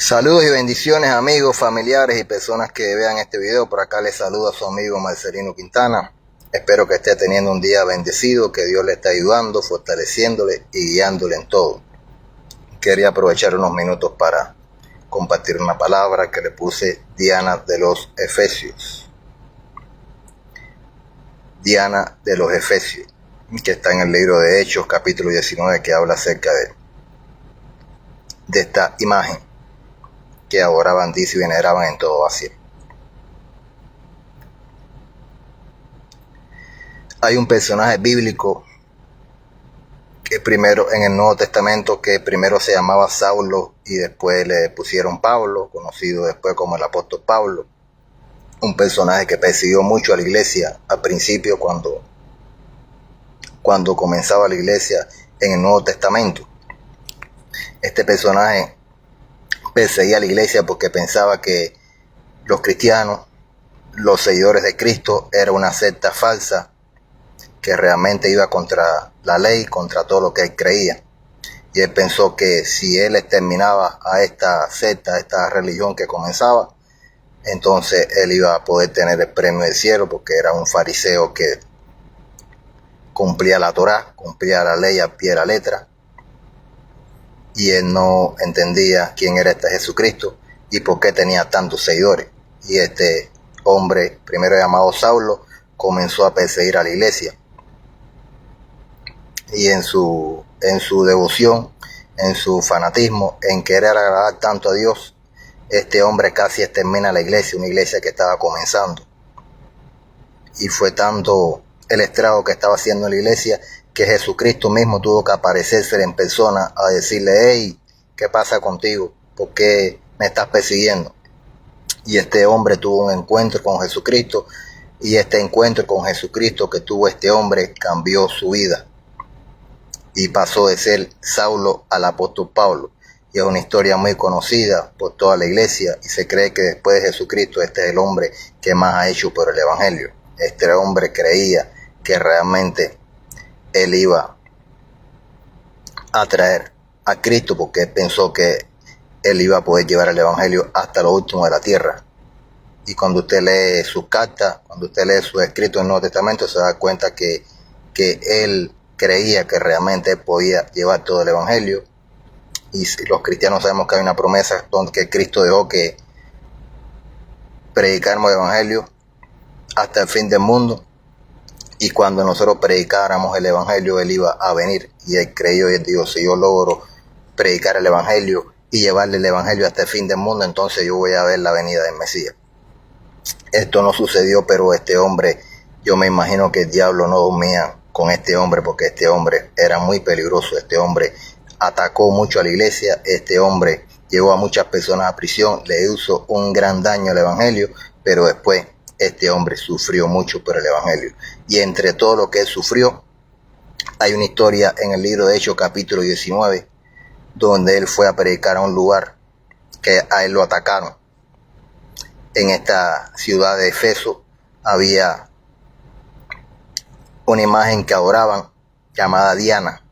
Saludos y bendiciones, amigos, familiares y personas que vean este video. Por acá les saluda su amigo Marcelino Quintana. Espero que esté teniendo un día bendecido, que Dios le esté ayudando, fortaleciéndole y guiándole en todo. Quería aprovechar unos minutos para compartir una palabra que le puse: Diana de los Efesios. Diana de los Efesios, que está en el libro de Hechos, capítulo 19, que habla acerca de esta imagen que adoraban, dice, y veneraban en todo Asia. Hay un personaje bíblico que primero en el Nuevo Testamento, que primero se llamaba Saulo y después le pusieron Pablo, conocido después como el apóstol Pablo. Un personaje que persiguió mucho a la iglesia al principio, cuando comenzaba la iglesia en el Nuevo Testamento. Este personaje perseguía a la iglesia porque pensaba que los cristianos, los seguidores de Cristo, era una secta falsa que realmente iba contra la ley, contra todo lo que él creía. Y él pensó que si él exterminaba a esta secta, a esta religión que comenzaba, entonces él iba a poder tener el premio del cielo, porque era un fariseo que cumplía la Torá, cumplía la ley al pie de la letra. Y él no entendía quién era este Jesucristo y por qué tenía tantos seguidores. Y este hombre, primero llamado Saulo, comenzó a perseguir a la iglesia. Y en su devoción, en su fanatismo, en querer agradar tanto a Dios, este hombre casi extermina la iglesia, una iglesia que estaba comenzando. Y fue tanto el estrago que estaba haciendo en la iglesia que Jesucristo mismo tuvo que aparecerse en persona a decirle: hey, ¿qué pasa contigo? ¿Por qué me estás persiguiendo? Y este hombre tuvo un encuentro con Jesucristo, y este encuentro con Jesucristo que tuvo este hombre cambió su vida y pasó de ser Saulo al apóstol Pablo. Y es una historia muy conocida por toda la iglesia, y se cree que después de Jesucristo este es el hombre que más ha hecho por el evangelio. Este hombre creía que realmente él iba a traer a Cristo, porque él pensó que él iba a poder llevar el evangelio hasta lo último de la tierra. Y cuando usted lee sus cartas, cuando usted lee sus escritos en el Nuevo Testamento, se da cuenta que él creía que realmente podía llevar todo el evangelio. Y los cristianos sabemos que hay una promesa donde Cristo dejó que predicáramos el evangelio hasta el fin del mundo. Y cuando nosotros predicáramos el evangelio, él iba a venir. Y él creyó y él dijo: si yo logro predicar el evangelio y llevarle el evangelio hasta el fin del mundo, entonces yo voy a ver la venida del Mesías. Esto no sucedió, pero este hombre, yo me imagino que el diablo no dormía con este hombre, porque este hombre era muy peligroso. Este hombre atacó mucho a la iglesia, este hombre llevó a muchas personas a prisión, le hizo un gran daño al evangelio, pero después este hombre sufrió mucho por el evangelio. Y entre todo lo que él sufrió, hay una historia en el libro de Hechos, capítulo 19, donde él fue a predicar a un lugar que a él lo atacaron. En esta ciudad de Efeso había una imagen que adoraban llamada Diana.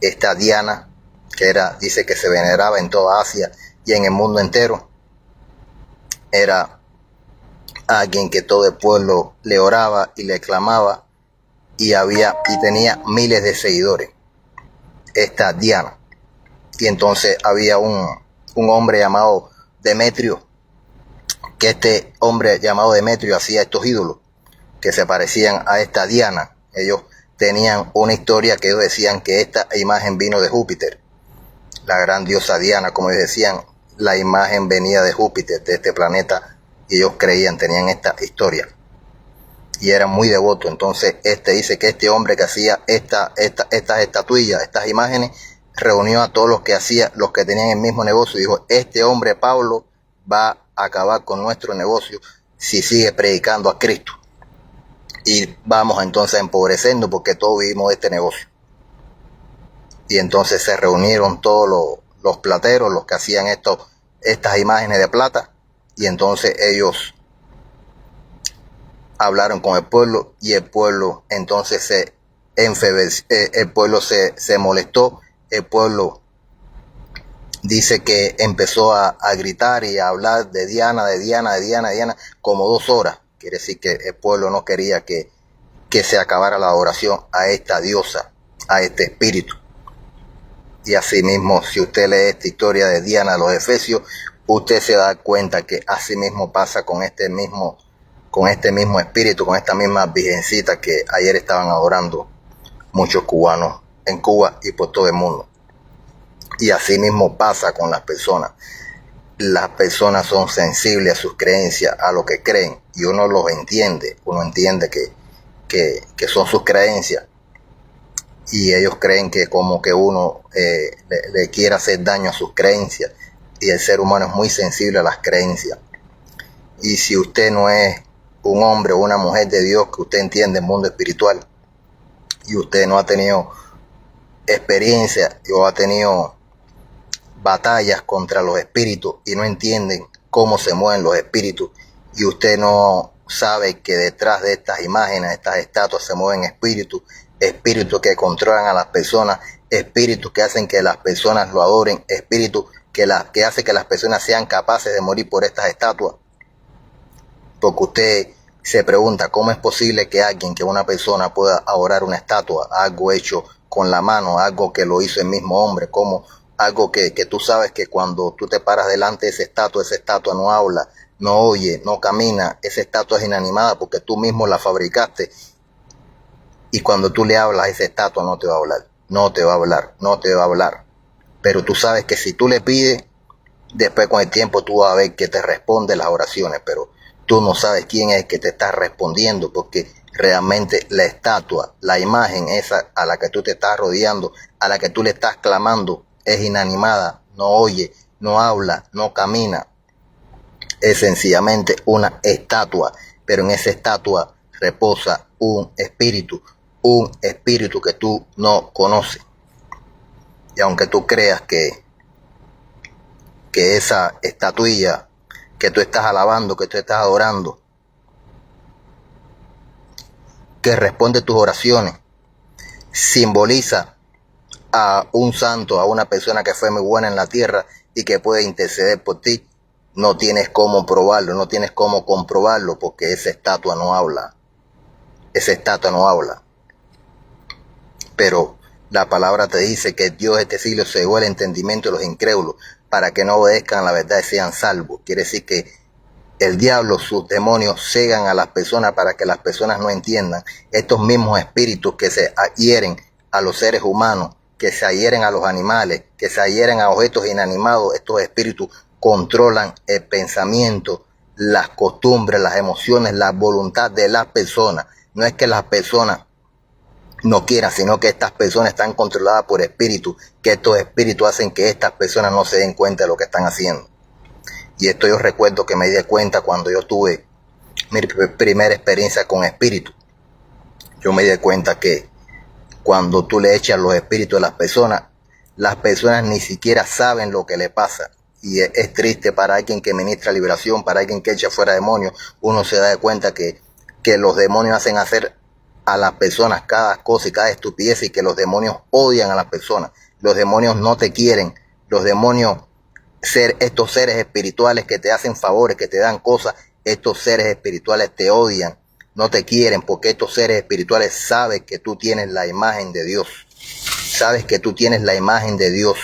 Esta Diana, que dice que se veneraba en toda Asia y en el mundo entero, era alguien que todo el pueblo le oraba y le clamaba, y tenía miles de seguidores, esta Diana. Y entonces había un hombre llamado Demetrio, que este hombre llamado Demetrio hacía estos ídolos que se parecían a esta Diana. Ellos tenían una historia que ellos decían que esta imagen vino de Júpiter, la gran diosa Diana, como ellos decían, la imagen venía de Júpiter, de este planeta, y ellos creían, tenían esta historia, y eran muy devotos. Entonces dice que este hombre que hacía estas estatuillas, estas imágenes, reunió a todos los que tenían el mismo negocio, y dijo: este hombre Pablo va a acabar con nuestro negocio si sigue predicando a Cristo, y vamos entonces a empobrecernos porque todos vivimos de este negocio. Y entonces se reunieron todos los plateros, los que hacían estas imágenes de plata, y entonces ellos hablaron con el pueblo, y el pueblo entonces el pueblo se molestó, el pueblo Dice que empezó a gritar y a hablar de Diana, de Diana, de Diana, de Diana, como 2 horas. Quiere decir que el pueblo no quería que se acabara la adoración a esta diosa, a este espíritu. Y así mismo, si usted lee esta historia de Diana de los Efesios, usted se da cuenta que así mismo pasa con este mismo espíritu, con esta misma virgencita que ayer estaban adorando muchos cubanos en Cuba y por todo el mundo. Y así mismo pasa con las personas. Las personas son sensibles a sus creencias, a lo que creen, y uno los entiende. Uno entiende que son sus creencias, y ellos creen que como que uno le quiere hacer daño a sus creencias, y el ser humano es muy sensible a las creencias. Y si usted no es un hombre o una mujer de Dios que usted entiende el mundo espiritual, y usted no ha tenido experiencia o ha tenido batallas contra los espíritus y no entienden cómo se mueven los espíritus, y usted no sabe que detrás de estas imágenes, estas estatuas, se mueven espíritus que controlan a las personas, espíritus que hacen que las personas lo adoren, espíritus que hacen que las personas sean capaces de morir por estas estatuas. Porque usted se pregunta cómo es posible que una persona pueda adorar una estatua, algo hecho con la mano, algo que lo hizo el mismo hombre, como algo que tú sabes que cuando tú te paras delante de esa estatua no habla, no oye, no camina, esa estatua es inanimada porque tú mismo la fabricaste, y cuando tú le hablas a esa estatua no te va a hablar, no te va a hablar, no te va a hablar. Pero tú sabes que si tú le pides, después con el tiempo tú vas a ver que te responde las oraciones, pero tú no sabes quién es el que te está respondiendo, porque realmente la estatua, la imagen esa a la que tú te estás rodeando, a la que tú le estás clamando, es inanimada, no oye, no habla, no camina. Es sencillamente una estatua, pero en esa estatua reposa un espíritu que tú no conoces. Y aunque tú creas que esa estatuilla que tú estás alabando, que tú estás adorando, que responde tus oraciones, simboliza a un santo, a una persona que fue muy buena en la tierra y que puede interceder por ti, no tienes cómo probarlo, no tienes cómo comprobarlo, porque esa estatua no habla. Esa estatua no habla. Pero la palabra te dice que Dios de este siglo cegó el entendimiento de los incrédulos para que no obedezcan la verdad y sean salvos. Quiere decir que el diablo, sus demonios, cegan a las personas para que las personas no entiendan. Estos mismos espíritus que se adhieren a los seres humanos, que se adhieren a los animales, que se adhieren a objetos inanimados, estos espíritus controlan el pensamiento, las costumbres, las emociones, la voluntad de las personas. No es que las personas no quieran, sino que estas personas están controladas por espíritus, que estos espíritus hacen que estas personas no se den cuenta de lo que están haciendo. Y esto yo recuerdo que me di cuenta cuando yo tuve mi primera experiencia con espíritus. Yo me di cuenta que cuando tú le echas los espíritus a las personas ni siquiera saben lo que le pasa. Y es triste para alguien que ministra liberación, para alguien que echa fuera demonios. Uno se da cuenta que los demonios hacen hacer a las personas cada cosa y cada estupidez, y que los demonios odian a las personas. Los demonios no te quieren. Los demonios, estos seres espirituales que te hacen favores, que te dan cosas, estos seres espirituales te odian, no te quieren, porque estos seres espirituales saben que tú tienes la imagen de Dios. Sabes que tú tienes la imagen de Dios,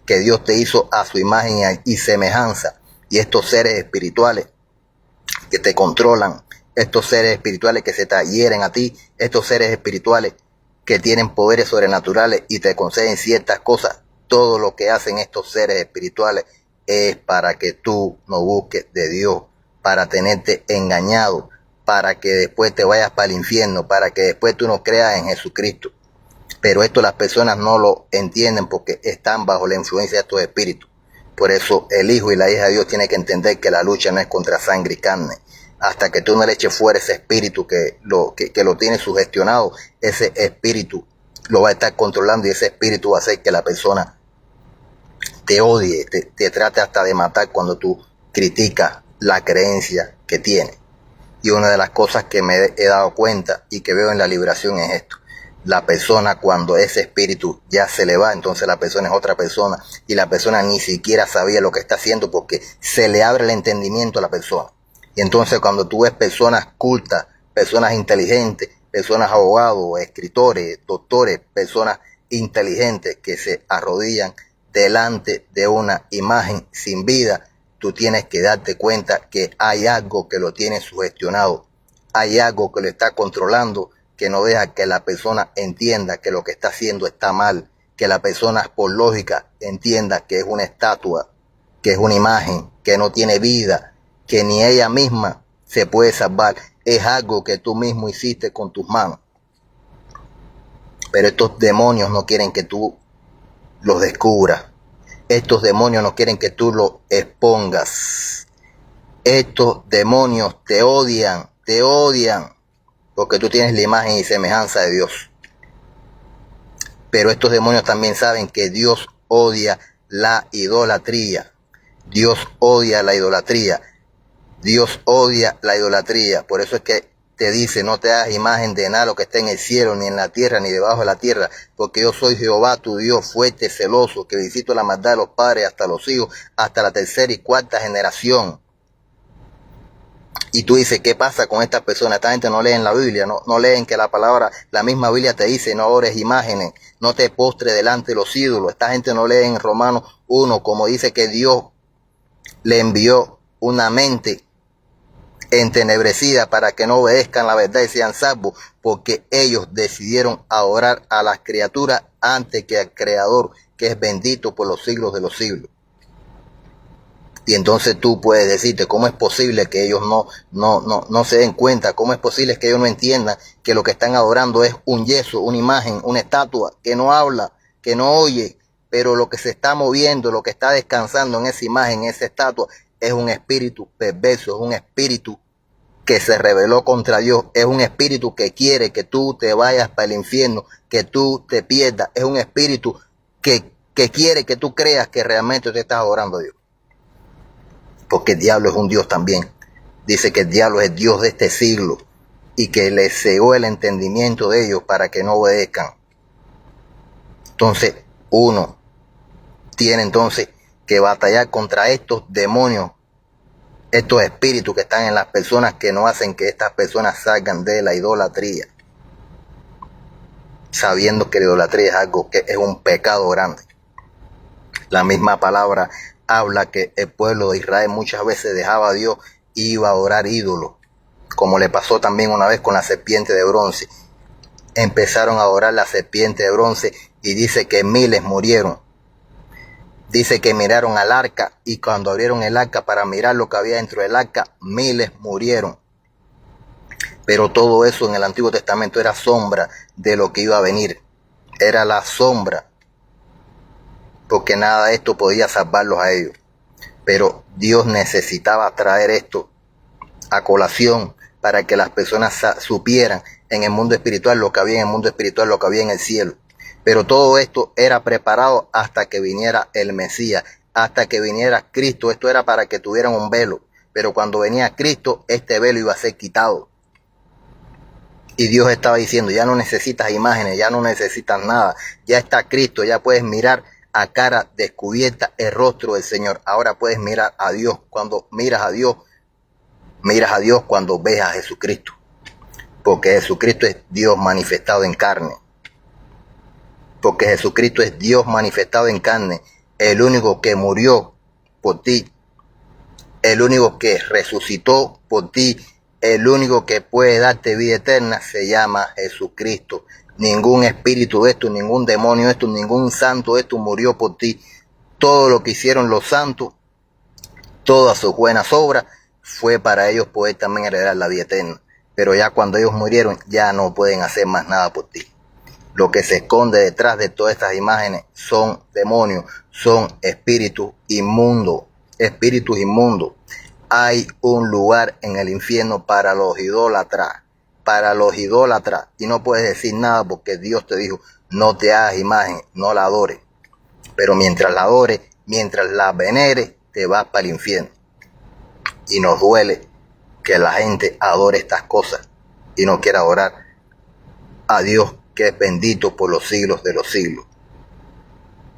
que Dios te hizo a su imagen y semejanza. Y estos seres espirituales que te controlan, estos seres espirituales que se te adhieren a ti, estos seres espirituales que tienen poderes sobrenaturales y te conceden ciertas cosas, todo lo que hacen estos seres espirituales es para que tú no busques de Dios, para tenerte engañado, para que después te vayas para el infierno, para que después tú no creas en Jesucristo. Pero esto las personas no lo entienden porque están bajo la influencia de estos espíritus. Por eso el hijo y la hija de Dios tienen que entender que la lucha no es contra sangre y carne. Hasta que tú no le eches fuera ese espíritu que lo tiene sugestionado, ese espíritu lo va a estar controlando, y ese espíritu va a hacer que la persona te odie, te trate hasta de matar cuando tú criticas la creencia que tiene. Y una de las cosas que me he dado cuenta y que veo en la liberación es esto, La persona, cuando ese espíritu ya se le va, entonces la persona es otra persona y la persona ni siquiera sabía lo que está haciendo porque se le abre el entendimiento a la persona. Y entonces cuando tú ves personas cultas, personas inteligentes, personas abogados, escritores, doctores, personas inteligentes que se arrodillan delante de una imagen sin vida, tú tienes que darte cuenta que hay algo que lo tiene sugestionado, hay algo que lo está controlando, que no deja que la persona entienda que lo que está haciendo está mal, que la persona por lógica entienda que es una estatua, que es una imagen, que no tiene vida, que ni ella misma se puede salvar. Es algo que tú mismo hiciste con tus manos. Pero estos demonios no quieren que tú los descubras. Estos demonios no quieren que tú los expongas. Estos demonios te odian, porque tú tienes la imagen y semejanza de Dios. Pero estos demonios también saben que Dios odia la idolatría. Dios odia la idolatría. Dios odia la idolatría. Por eso es que te dice, no te hagas imagen de nada lo que está en el cielo, ni en la tierra, ni debajo de la tierra, porque yo soy Jehová, tu Dios, fuerte, celoso, que visito la maldad de los padres hasta los hijos, hasta la tercera y cuarta generación. Y tú dices, ¿qué pasa con estas personas? Esta gente no lee la Biblia, no leen que la palabra, la misma Biblia te dice, no ores imágenes, no te postres delante de los ídolos. Esta gente no lee en Romanos 1, como dice que Dios le envió una mente entenebrecida para que no obedezcan la verdad y sean salvos, porque ellos decidieron adorar a las criaturas antes que al Creador, que es bendito por los siglos de los siglos. Y entonces tú puedes decirte, ¿cómo es posible que ellos no se den cuenta? ¿Cómo es posible que ellos no entiendan que lo que están adorando es un yeso, una imagen, una estatua que no habla, que no oye, pero lo que se está moviendo, lo que está descansando en esa imagen, en esa estatua, es un espíritu perverso, es un espíritu que se rebeló contra Dios, es un espíritu que quiere que tú te vayas para el infierno, que tú te pierdas, es un espíritu que quiere que tú creas que realmente te estás adorando a Dios. Porque el diablo es un Dios también. Dice que el diablo es el Dios de este siglo y que le cegó el entendimiento de ellos para que no obedezcan. Entonces, uno tiene entonces que batallar contra estos demonios, estos espíritus que están en las personas que no hacen que estas personas salgan de la idolatría, sabiendo que la idolatría es algo que es un pecado grande. La misma palabra habla que el pueblo de Israel muchas veces dejaba a Dios y iba a adorar ídolos, como le pasó también una vez con la serpiente de bronce. Empezaron a adorar la serpiente de bronce y dice que miles murieron. Dice que miraron al arca y cuando abrieron el arca para mirar lo que había dentro del arca, miles murieron. Pero todo eso en el Antiguo Testamento era sombra de lo que iba a venir. Era la sombra, porque nada de esto podía salvarlos a ellos. Pero Dios necesitaba traer esto a colación para que las personas supieran en el mundo espiritual lo que había en el mundo espiritual, lo que había en el cielo. Pero todo esto era preparado hasta que viniera el Mesías, hasta que viniera Cristo. Esto era para que tuvieran un velo. Pero cuando venía Cristo, este velo iba a ser quitado. Y Dios estaba diciendo, ya no necesitas imágenes, ya no necesitas nada. Ya está Cristo, ya puedes mirar a cara descubierta el rostro del Señor. Ahora puedes mirar a Dios. Cuando miras a Dios cuando ves a Jesucristo. Porque Jesucristo es Dios manifestado en carne. Porque Jesucristo es Dios manifestado en carne. El único que murió por ti. El único que resucitó por ti. El único que puede darte vida eterna se llama Jesucristo. Ningún espíritu de esto, ningún demonio de esto, ningún santo de esto murió por ti. Todo lo que hicieron los santos, todas sus buenas obras, fue para ellos poder también heredar la vida eterna. Pero ya cuando ellos murieron, ya no pueden hacer más nada por ti. Lo que se esconde detrás de todas estas imágenes son demonios, son espíritus inmundos, espíritus inmundos. Hay un lugar en el infierno para los idólatras, y no puedes decir nada porque Dios te dijo, no te hagas imagen, no la adores. Pero mientras la adores, mientras la veneres, te vas para el infierno. Y nos duele que la gente adore estas cosas y no quiera adorar a Dios que es bendito por los siglos de los siglos.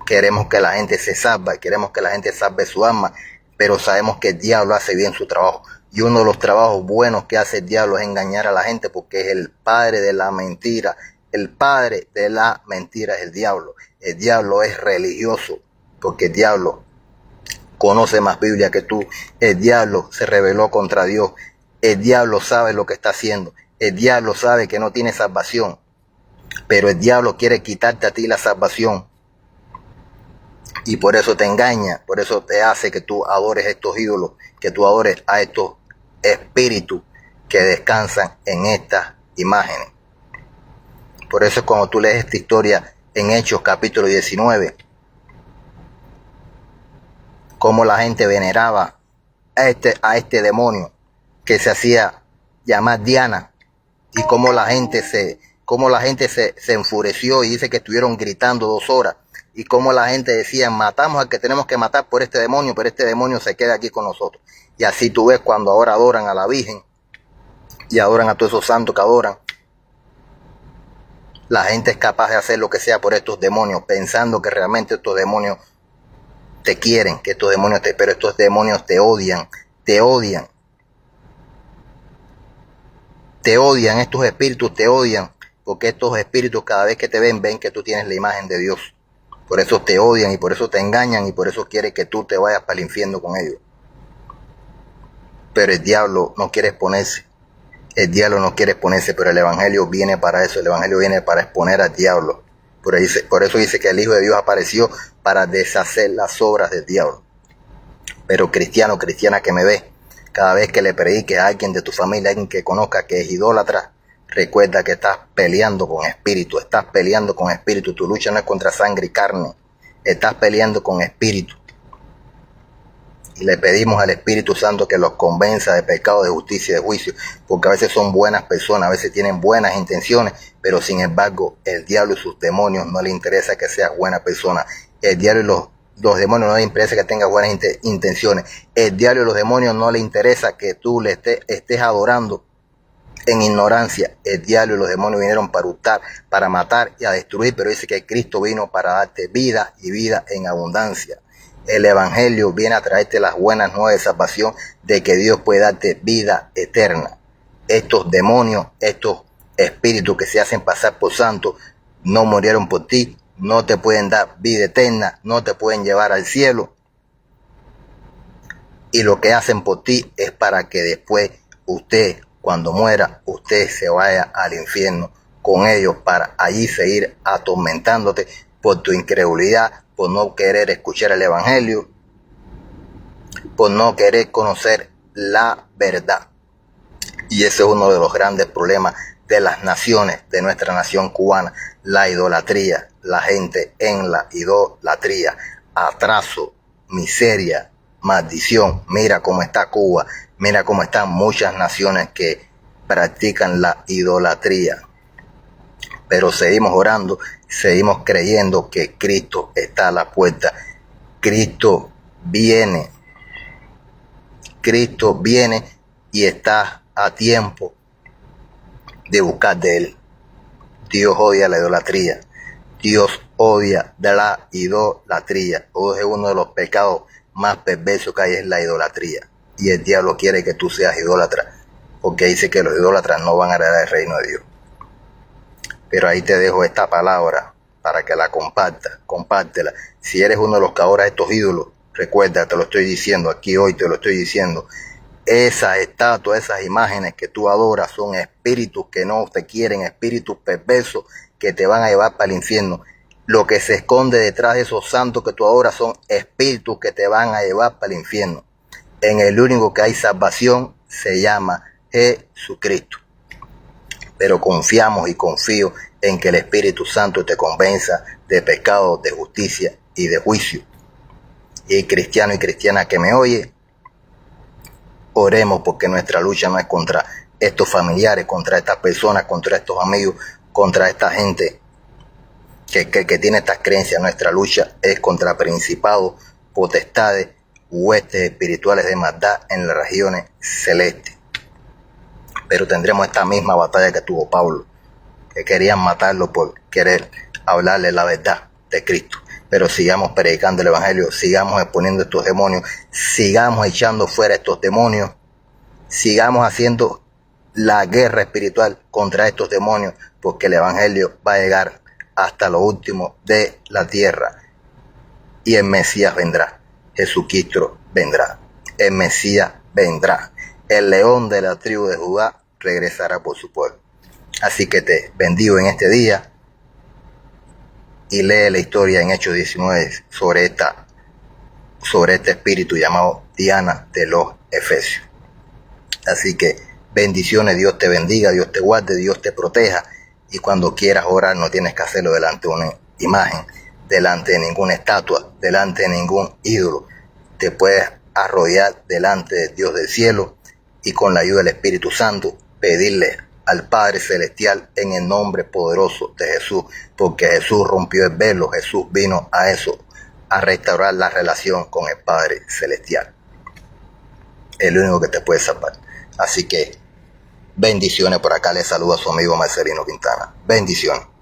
Queremos que la gente se salve, queremos que la gente salve su alma, pero sabemos que el diablo hace bien su trabajo. Y uno de los trabajos buenos que hace el diablo es engañar a la gente, porque es el padre de la mentira. El padre de la mentira es el diablo. El diablo es religioso, porque el diablo conoce más Biblia que tú. El diablo se rebeló contra Dios. El diablo sabe lo que está haciendo. El diablo sabe que no tiene salvación, pero el diablo quiere quitarte a ti la salvación. Y por eso te engaña, por eso te hace que tú adores estos ídolos, que tú adores a estos espíritus que descansan en estas imágenes. Por eso es cuando tú lees esta historia en Hechos capítulo 19, cómo la gente veneraba a este demonio que se hacía llamar Diana, y cómo la gente se enfureció y dice que estuvieron gritando 2 horas. Y como la gente decía, matamos al que tenemos que matar por este demonio, pero este demonio se queda aquí con nosotros. Y así tú ves cuando ahora adoran a la Virgen y adoran a todos esos santos que adoran. La gente es capaz de hacer lo que sea por estos demonios, pensando que realmente estos demonios te quieren, que estos demonios pero estos demonios te odian, te odian. Te odian, estos espíritus te odian, porque estos espíritus cada vez que te ven, ven que tú tienes la imagen de Dios. Por eso te odian y por eso te engañan y por eso quieren que tú te vayas para el infierno con ellos. Pero el diablo no quiere exponerse. El diablo no quiere exponerse, pero el evangelio viene para eso. El evangelio viene para exponer al diablo. Por eso dice que el Hijo de Dios apareció para deshacer las obras del diablo. Pero cristiano, cristiana que me ve, cada vez que le prediques a alguien de tu familia, a alguien que conozca que es idólatra, recuerda que estás peleando con espíritu, estás peleando con espíritu. Tu lucha no es contra sangre y carne, estás peleando con espíritu. Y le pedimos al Espíritu Santo que los convenza de pecado, de justicia y de juicio, porque a veces son buenas personas, a veces tienen buenas intenciones, pero sin embargo el diablo y sus demonios no le interesa que seas buena persona. El diablo y los demonios no les interesa que tengas buenas intenciones. El diablo y los demonios no le interesa que tú le estés adorando en ignorancia. El diablo y los demonios vinieron para hurtar, para matar y a destruir, pero dice que Cristo vino para darte vida y vida en abundancia. El evangelio viene a traerte las buenas nuevas de salvación, de que Dios puede darte vida eterna. Estos demonios, estos espíritus que se hacen pasar por santos, no murieron por ti, no te pueden dar vida eterna, no te pueden llevar al cielo. Y lo que hacen por ti es para que después usted, cuando muera, usted se vaya al infierno con ellos, para allí seguir atormentándote por tu incredulidad, por no querer escuchar el evangelio, por no querer conocer la verdad. Y ese es uno de los grandes problemas de las naciones, de nuestra nación cubana, la idolatría, la gente en la idolatría, atraso, miseria, maldición. Mira cómo está Cuba, mira cómo están muchas naciones que practican la idolatría. Pero seguimos orando, seguimos creyendo que Cristo está a la puerta. Cristo viene y está a tiempo de buscar de Él. Dios odia la idolatría. Dios odia de la idolatría. Hoy es uno de los pecados más perversos que hay, es la idolatría. Y el diablo quiere que tú seas idólatra, porque dice que los idólatras no van a heredar el reino de Dios. Pero ahí te dejo esta palabra para que la compartas, compártela. Si eres uno de los que adora estos ídolos, recuerda, te lo estoy diciendo aquí hoy, te lo estoy diciendo. Esas estatuas, esas imágenes que tú adoras son espíritus que no te quieren, espíritus perversos que te van a llevar para el infierno. Lo que se esconde detrás de esos santos que tú adoras son espíritus que te van a llevar para el infierno. En el único que hay salvación se llama Jesucristo. Pero confiamos y confío en que el Espíritu Santo te convenza de pecado, de justicia y de juicio. Y cristiano y cristiana que me oye, oremos, porque nuestra lucha no es contra estos familiares, contra estas personas, contra estos amigos, contra esta gente que tiene estas creencias. Nuestra lucha es contra principados, potestades, huestes espirituales de maldad en las regiones celestes. Pero tendremos esta misma batalla que tuvo Pablo. que querían matarlo por querer hablarle la verdad de Cristo. Pero sigamos predicando el Evangelio, sigamos exponiendo estos demonios, sigamos echando fuera estos demonios, sigamos haciendo la guerra espiritual contra estos demonios, porque el Evangelio va a llegar hasta lo último de la tierra y el Mesías vendrá, Jesucristo vendrá, el Mesías vendrá, el león de la tribu de Judá regresará por su pueblo. Así que te bendigo en este día y lee la historia en Hechos 19 sobre este espíritu llamado Diana de los Efesios. Así que bendiciones, Dios te bendiga, Dios te guarde, Dios te proteja, y cuando quieras orar no tienes que hacerlo delante de una imagen, delante de ninguna estatua, delante de ningún ídolo. Te puedes arrodillar delante del Dios del cielo y con la ayuda del Espíritu Santo pedirle al Padre Celestial en el nombre poderoso de Jesús, porque Jesús rompió el velo, Jesús vino a eso, a restaurar la relación con el Padre Celestial. El único que te puede salvar. Así que bendiciones. Por acá le saluda a su amigo Marcelino Quintana. Bendiciones.